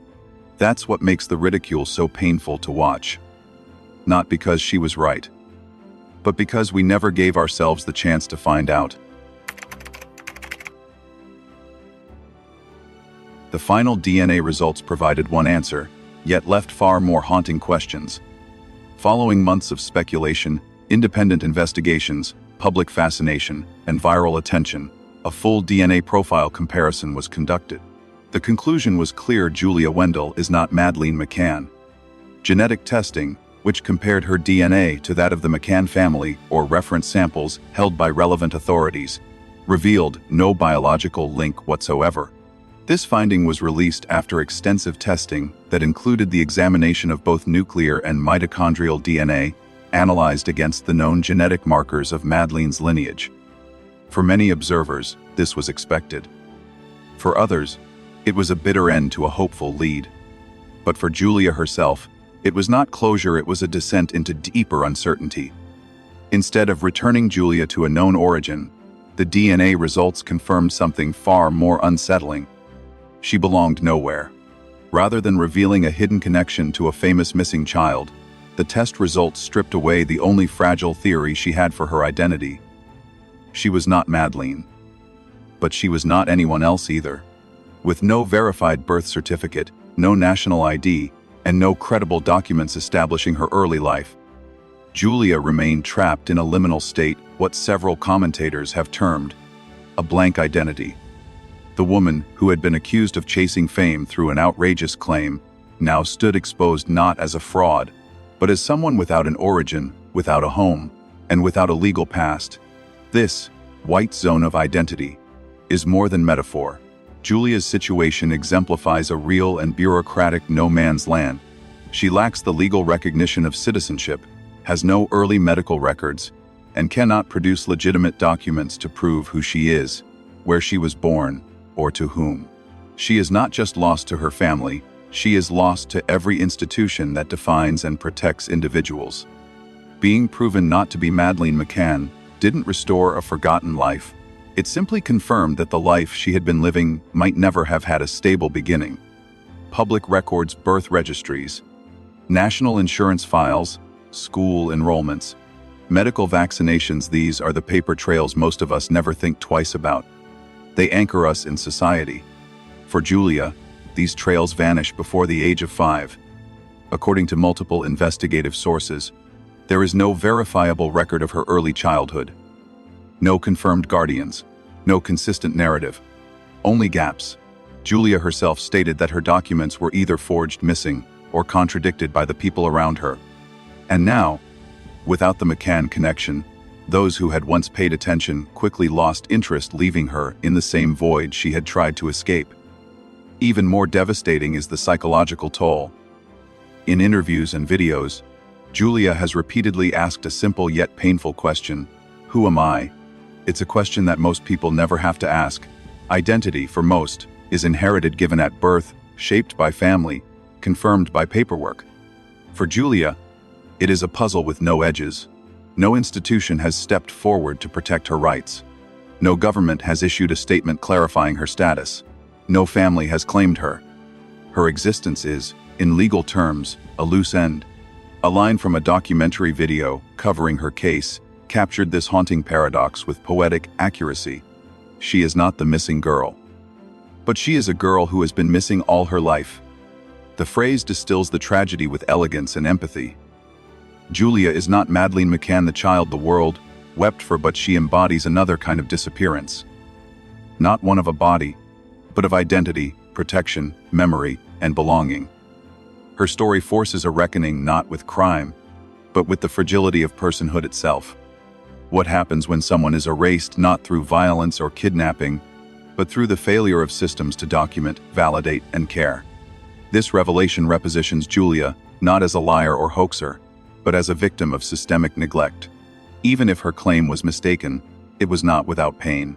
that's what makes the ridicule so painful to watch. Not because she was right, but because we never gave ourselves the chance to find out. The final DNA results provided one answer, yet left far more haunting questions. Following months of speculation, independent investigations, public fascination, and viral attention, a full DNA profile comparison was conducted. The conclusion was clear: Julia Wendell is not Madeleine McCann. Genetic testing, which compared her DNA to that of the McCann family or reference samples held by relevant authorities, revealed no biological link whatsoever. This finding was released after extensive testing that included the examination of both nuclear and mitochondrial DNA, analyzed against the known genetic markers of Madeleine's lineage. For many observers, this was expected. For others, it was a bitter end to a hopeful lead. But for Julia herself, it was not closure, it was a descent into deeper uncertainty. Instead of returning Julia to a known origin, the DNA results confirmed something far more unsettling. She belonged nowhere. Rather than revealing a hidden connection to a famous missing child, the test results stripped away the only fragile theory she had for her identity. She was not Madeleine. But she was not anyone else either. With no verified birth certificate, no national ID, and no credible documents establishing her early life, Julia remained trapped in a liminal state, what several commentators have termed a blank identity. The woman, who had been accused of chasing fame through an outrageous claim, now stood exposed not as a fraud, but as someone without an origin, without a home, and without a legal past. This white zone of identity is more than metaphor. Julia's situation exemplifies a real and bureaucratic no man's land. She lacks the legal recognition of citizenship, has no early medical records, and cannot produce legitimate documents to prove who she is, where she was born, or to whom. She is not just lost to her family, she is lost to every institution that defines and protects individuals. Being proven not to be Madeleine McCann didn't restore a forgotten life. It simply confirmed that the life she had been living might never have had a stable beginning. Public records, birth registries, national insurance files, school enrollments, medical vaccinations, these are the paper trails most of us never think twice about. They anchor us in society. For Julia, these trails vanish before the age of 5. According to multiple investigative sources, there is no verifiable record of her early childhood. No confirmed guardians, no consistent narrative, only gaps. Julia herself stated that her documents were either forged, missing, or contradicted by the people around her. And now, without the McCann connection, those who had once paid attention quickly lost interest, leaving her in the same void she had tried to escape. Even more devastating is the psychological toll. In interviews and videos, Julia has repeatedly asked a simple yet painful question: who am I? It's a question that most people never have to ask. Identity, for most, is inherited, given at birth, shaped by family, confirmed by paperwork. For Julia, it is a puzzle with no edges. No institution has stepped forward to protect her rights. No government has issued a statement clarifying her status. No family has claimed her. Her existence is, in legal terms, a loose end. A line from a documentary video covering her case captured this haunting paradox with poetic accuracy. She is not the missing girl, but she is a girl who has been missing all her life. The phrase distills the tragedy with elegance and empathy. Julia is not Madeleine McCann, the child the world wept for, but she embodies another kind of disappearance. Not one of a body, but of identity, protection, memory, and belonging. Her story forces a reckoning not with crime, but with the fragility of personhood itself. What happens when someone is erased not through violence or kidnapping, but through the failure of systems to document, validate, and care? This revelation repositions Julia not as a liar or hoaxer, but as a victim of systemic neglect. Even if her claim was mistaken, it was not without pain.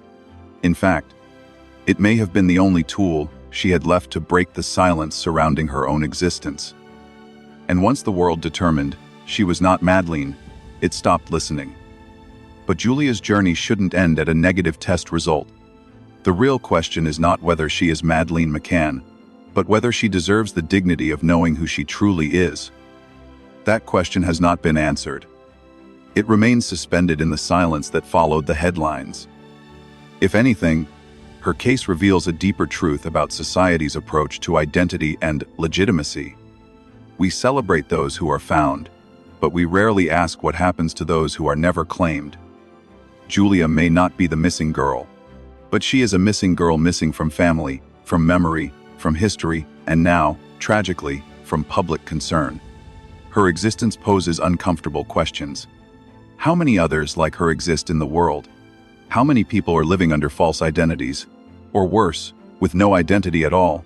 In fact, it may have been the only tool she had left to break the silence surrounding her own existence. And once the world determined she was not Madeleine, it stopped listening. But Julia's journey shouldn't end at a negative test result. The real question is not whether she is Madeleine McCann, but whether she deserves the dignity of knowing who she truly is. That question has not been answered. It remains suspended in the silence that followed the headlines. If anything, her case reveals a deeper truth about society's approach to identity and legitimacy. We celebrate those who are found, but we rarely ask what happens to those who are never claimed. Julia may not be the missing girl, but she is a missing girl, missing from family, from memory, from history, and now, tragically, from public concern. Her existence poses uncomfortable questions. How many others like her exist in the world? How many people are living under false identities? Or worse, with no identity at all?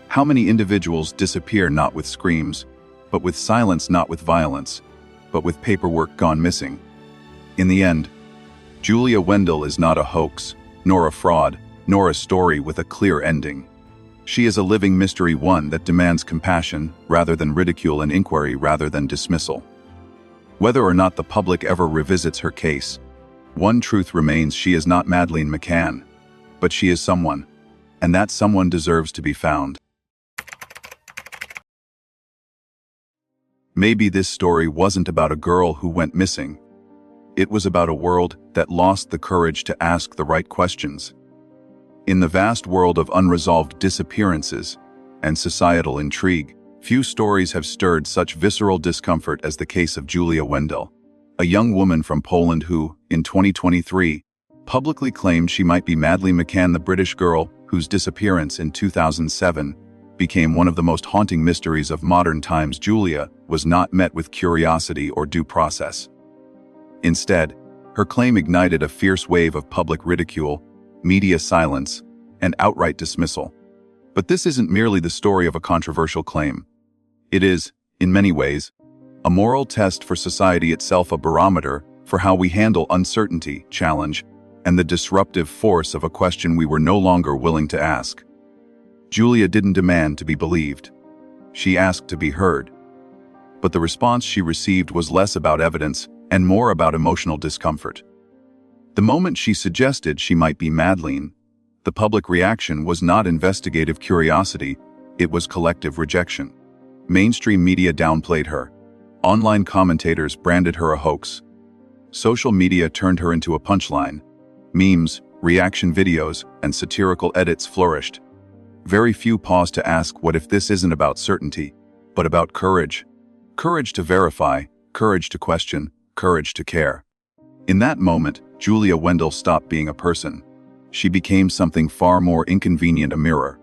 How many individuals disappear not with screams, but with silence, not with violence, but with paperwork gone missing? In the end, Julia Wendell is not a hoax, nor a fraud, nor a story with a clear ending. She is a living mystery, one that demands compassion rather than ridicule, and inquiry rather than dismissal. Whether or not the public ever revisits her case, one truth remains: she is not Madeleine McCann, but she is someone, and that someone deserves to be found. Maybe this story wasn't about a girl who went missing. It was about a world that lost the courage to ask the right questions. In the vast world of unresolved disappearances and societal intrigue, few stories have stirred such visceral discomfort as the case of Julia Wendell, a young woman from Poland who, in 2023, publicly claimed she might be Madeleine McCann, the British girl whose disappearance in 2007 became one of the most haunting mysteries of modern times. Julia was not met with curiosity or due process. Instead, her claim ignited a fierce wave of public ridicule, media silence, and outright dismissal. But this isn't merely the story of a controversial claim. It is, in many ways, a moral test for society itself, a barometer for how we handle uncertainty, challenge, and the disruptive force of a question we were no longer willing to ask. Julia didn't demand to be believed. She asked to be heard. But the response she received was less about evidence and more about emotional discomfort. The moment she suggested she might be Madeleine, the public reaction was not investigative curiosity, it was collective rejection. Mainstream media downplayed her. Online commentators branded her a hoax. Social media turned her into a punchline. Memes, reaction videos, and satirical edits flourished. Very few paused to ask, what if this isn't about certainty, but about courage? Courage to verify, courage to question, courage to care. In that moment, Julia Wendell stopped being a person. She became something far more inconvenient: a mirror.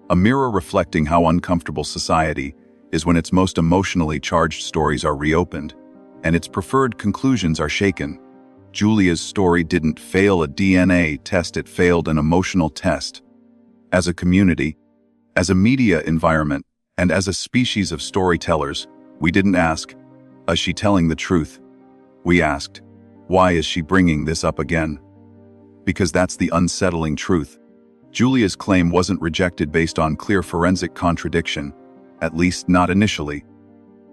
a mirror reflecting how uncomfortable society is when its most emotionally charged stories are reopened, and its preferred conclusions are shaken. Julia's story didn't fail a DNA test, it failed an emotional test. As a community, as a media environment, and as a species of storytellers, we didn't ask, is she telling the truth? We asked, why is she bringing this up again? Because that's the unsettling truth. Julia's claim wasn't rejected based on clear forensic contradiction, at least not initially.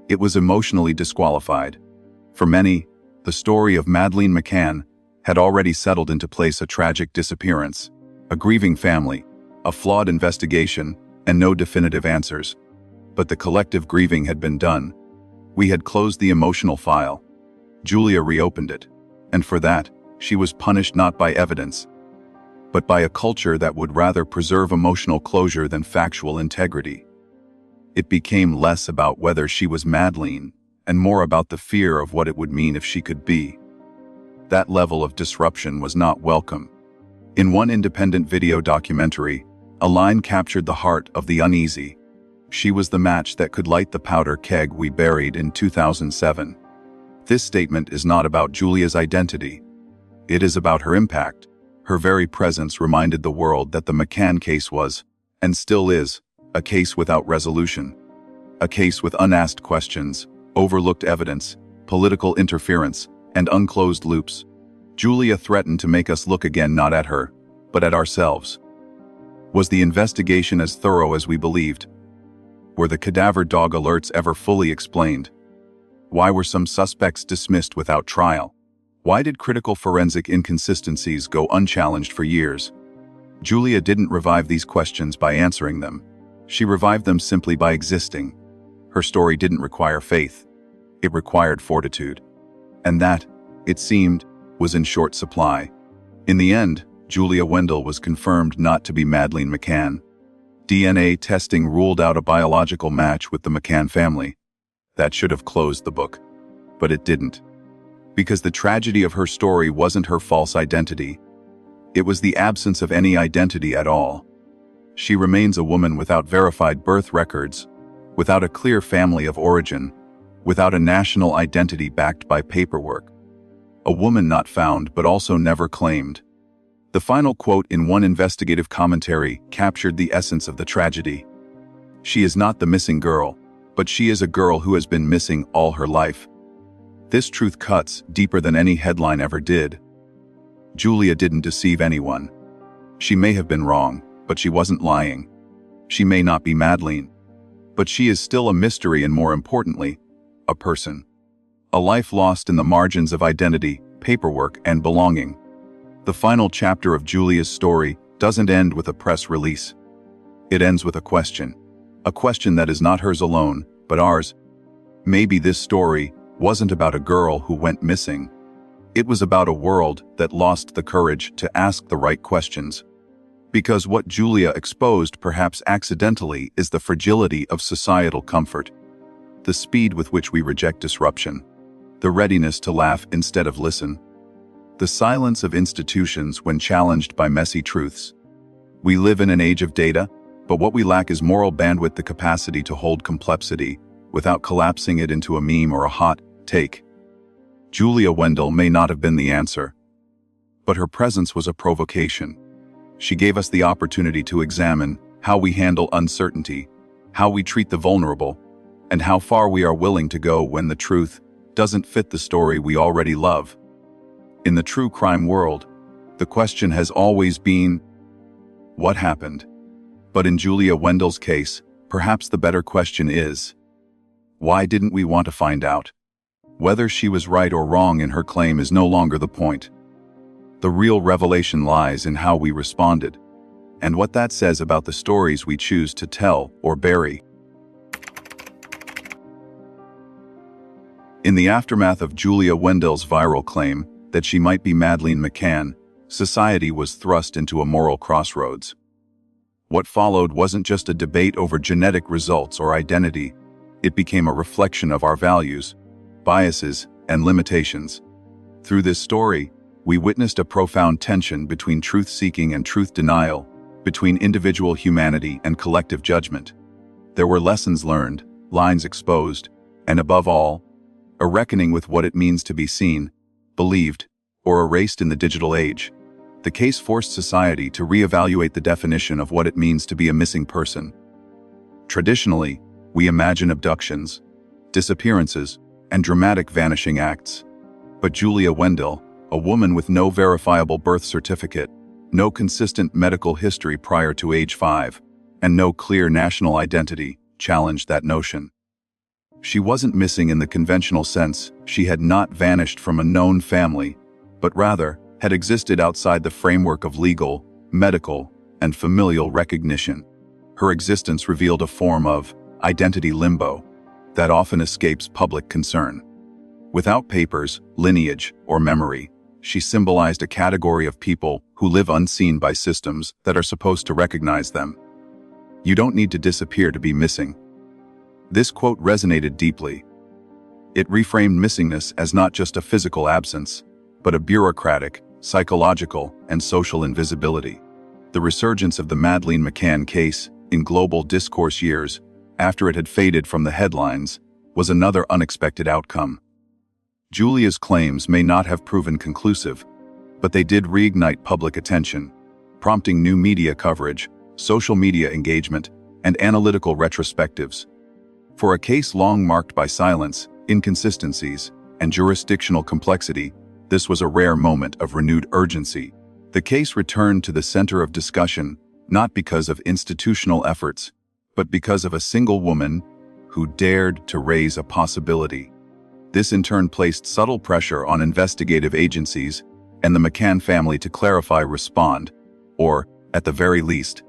It was emotionally disqualified. For many, the story of Madeleine McCann had already settled into place: a tragic disappearance, a grieving family, a flawed investigation, and no definitive answers. But the collective grieving had been done. We had closed the emotional file. Julia reopened it, and for that, she was punished not by evidence, but by a culture that would rather preserve emotional closure than factual integrity. It became less about whether she was Madeleine, and more about the fear of what it would mean if she could be. That level of disruption was not welcome. In one independent video documentary, a line captured the heart of the uneasy. She was the match that could light the powder keg we buried in 2007. This statement is not about Julia's identity. It is about her impact. Her very presence reminded the world that the McCann case was, and still is, a case without resolution. A case with unasked questions, overlooked evidence, political interference, and unclosed loops. Julia threatened to make us look again not at her, but at ourselves. Was the investigation as thorough as we believed? Were the cadaver dog alerts ever fully explained? Why were some suspects dismissed without trial? Why did critical forensic inconsistencies go unchallenged for years? Julia didn't revive these questions by answering them. She revived them simply by existing. Her story didn't require faith. It required fortitude. And that, it seemed, was in short supply. In the end, Julia Wendell was confirmed not to be Madeleine McCann. DNA testing ruled out a biological match with the McCann family. That should have closed the book. But it didn't. Because the tragedy of her story wasn't her false identity. It was the absence of any identity at all. She remains a woman without verified birth records, without a clear family of origin, without a national identity backed by paperwork. A woman not found but also never claimed. The final quote in one investigative commentary captured the essence of the tragedy. She is not the missing girl, but she is a girl who has been missing all her life. This truth cuts deeper than any headline ever did. Julia didn't deceive anyone. She may have been wrong, but she wasn't lying. She may not be Madeleine, but she is still a mystery and, more importantly, a person. A life lost in the margins of identity, paperwork, and belonging. The final chapter of Julia's story doesn't end with a press release. It ends with a question that is not hers alone, but ours. Maybe this story wasn't about a girl who went missing. It was about a world that lost the courage to ask the right questions. Because what Julia exposed, perhaps accidentally, is the fragility of societal comfort. The speed with which we reject disruption. The readiness to laugh instead of listen. The silence of institutions when challenged by messy truths. We live in an age of data, but what we lack is moral bandwidth, the capacity to hold complexity without collapsing it into a meme or a hot take. Julia Wendell may not have been the answer, but her presence was a provocation. She gave us the opportunity to examine how we handle uncertainty, how we treat the vulnerable, and how far we are willing to go when the truth doesn't fit the story we already love. In the true crime world, the question has always been, what happened? But in Julia Wendell's case, perhaps the better question is, why didn't we want to find out? Whether she was right or wrong in her claim is no longer the point. The real revelation lies in how we responded, and what that says about the stories we choose to tell or bury. In the aftermath of Julia Wendell's viral claim that she might be Madeleine McCann, society was thrust into a moral crossroads. What followed wasn't just a debate over genetic results or identity. It became a reflection of our values, biases, and limitations. Through this story, we witnessed a profound tension between truth-seeking and truth denial, between individual humanity and collective judgment. There were lessons learned, lines exposed, and above all, a reckoning with what it means to be seen, believed, or erased in the digital age. The case forced society to reevaluate the definition of what it means to be a missing person. Traditionally, we imagine abductions, disappearances, and dramatic vanishing acts. But Julia Wendell, a woman with no verifiable birth certificate, no consistent medical history prior to age 5, and no clear national identity, challenged that notion. She wasn't missing in the conventional sense. She had not vanished from a known family, but rather had existed outside the framework of legal, medical, and familial recognition. Her existence revealed a form of identity limbo that often escapes public concern. Without papers, lineage, or memory, she symbolized a category of people who live unseen by systems that are supposed to recognize them. "You don't need to disappear to be missing." This quote resonated deeply. It reframed missingness as not just a physical absence, but a bureaucratic, psychological, and social invisibility. The resurgence of the Madeleine McCann case in global discourse years after it had faded from the headlines was another unexpected outcome. Julia's claims may not have proven conclusive, but they did reignite public attention, prompting new media coverage, social media engagement, and analytical retrospectives. For a case long marked by silence, inconsistencies, and jurisdictional complexity, this was a rare moment of renewed urgency. The case returned to the center of discussion, not because of institutional efforts, but because of a single woman who dared to raise a possibility. This in turn placed subtle pressure on investigative agencies and the McCann family to clarify, respond, or, at the very least,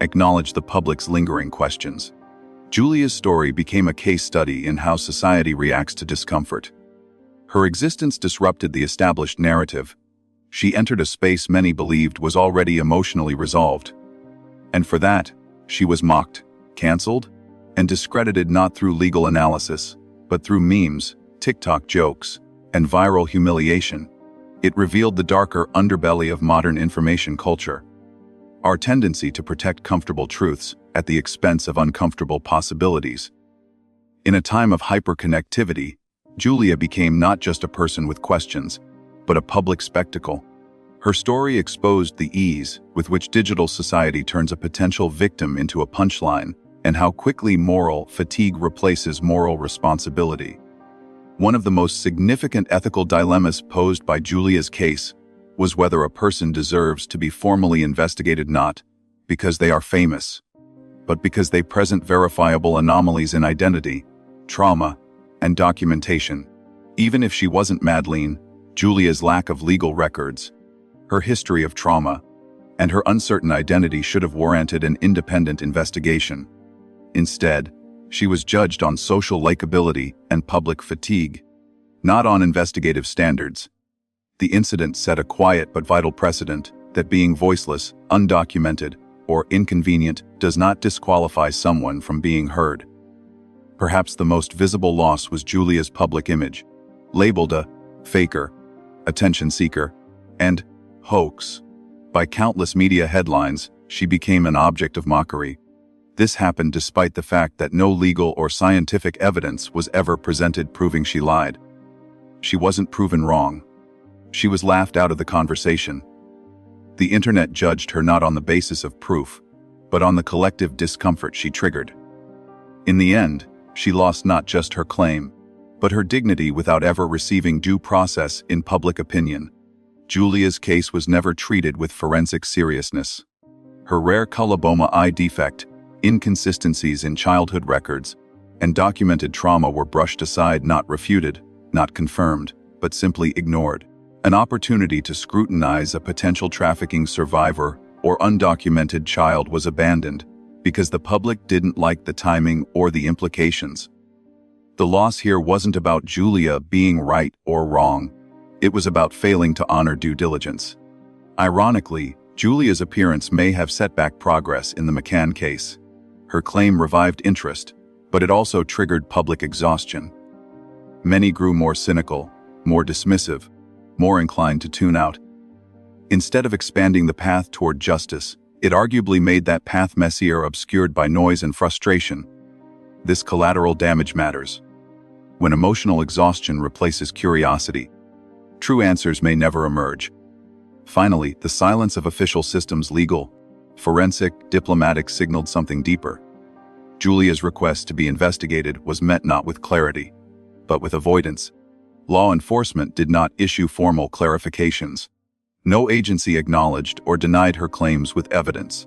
acknowledge the public's lingering questions. Julia's story became a case study in how society reacts to discomfort. Her existence disrupted the established narrative. She entered a space many believed was already emotionally resolved. And for that, she was mocked, canceled, and discredited not through legal analysis, but through memes, TikTok jokes, and viral humiliation. It revealed the darker underbelly of modern information culture. Our tendency to protect comfortable truths at the expense of uncomfortable possibilities. In a time of hyperconnectivity, Julia became not just a person with questions, but a public spectacle. Her story exposed the ease with which digital society turns a potential victim into a punchline, and how quickly moral fatigue replaces moral responsibility. One of the most significant ethical dilemmas posed by Julia's case was whether a person deserves to be formally investigated not because they are famous, but because they present verifiable anomalies in identity, trauma, and documentation. Even if she wasn't Madeleine, Julia's lack of legal records, her history of trauma, and her uncertain identity should have warranted an independent investigation. Instead, she was judged on social likability and public fatigue, not on investigative standards. The incident set a quiet but vital precedent that being voiceless, undocumented, or inconvenient does not disqualify someone from being heard. Perhaps the most visible loss was Julia's public image, labeled a faker, attention seeker, and hoax. By countless media headlines, she became an object of mockery. This happened despite the fact that no legal or scientific evidence was ever presented proving she lied. She wasn't proven wrong. She was laughed out of the conversation. The internet judged her not on the basis of proof, but on the collective discomfort she triggered. In the end, she lost not just her claim, but her dignity without ever receiving due process in public opinion. Julia's case was never treated with forensic seriousness. Her rare coloboma eye defect, inconsistencies in childhood records, and documented trauma were brushed aside, not refuted, not confirmed, but simply ignored. An opportunity to scrutinize a potential trafficking survivor or undocumented child was abandoned because the public didn't like the timing or the implications. The loss here wasn't about Julia being right or wrong. It was about failing to honor due diligence. Ironically, Julia's appearance may have set back progress in the McCann case. Her claim revived interest, but it also triggered public exhaustion. Many grew more cynical, more dismissive, more inclined to tune out. Instead of expanding the path toward justice, It arguably made that path messier, obscured by noise and frustration. This collateral damage matters. When emotional exhaustion replaces curiosity, true answers may never emerge. Finally, the silence of official systems, legal, forensic, diplomatic, signaled something deeper. Julia's request to be investigated was met not with clarity, but with avoidance. Law enforcement did not issue formal clarifications. No agency acknowledged or denied her claims with evidence.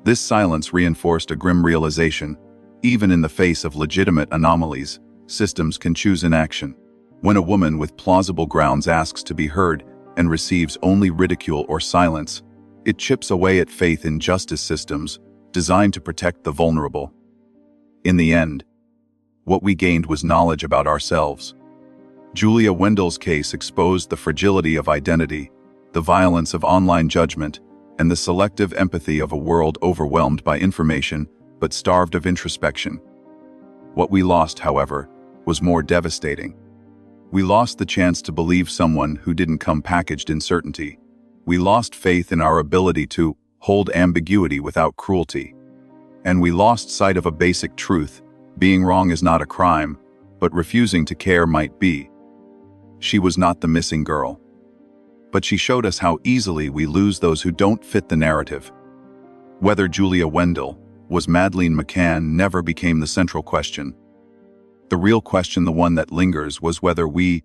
This silence reinforced a grim realization: even in the face of legitimate anomalies, systems can choose inaction. When a woman with plausible grounds asks to be heard and receives only ridicule or silence, it chips away at faith in justice systems designed to protect the vulnerable. In the end, what we gained was knowledge about ourselves. Julia Wendell's case exposed the fragility of identity, the violence of online judgment, and the selective empathy of a world overwhelmed by information but starved of introspection. What we lost, however, was more devastating. We lost the chance to believe someone who didn't come packaged in certainty. We lost faith in our ability to hold ambiguity without cruelty. And we lost sight of a basic truth: being wrong is not a crime, but refusing to care might be. She was not the missing girl. But she showed us how easily we lose those who don't fit the narrative. Whether Julia Wendell was Madeleine McCann never became the central question. The real question, the one that lingers, was whether we,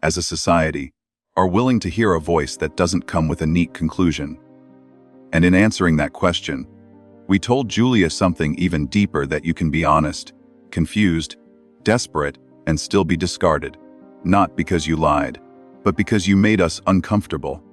as a society, are willing to hear a voice that doesn't come with a neat conclusion. And in answering that question, we told Julia something even deeper: that you can be honest, confused, desperate, and still be discarded. Not because you lied, but because you made us uncomfortable.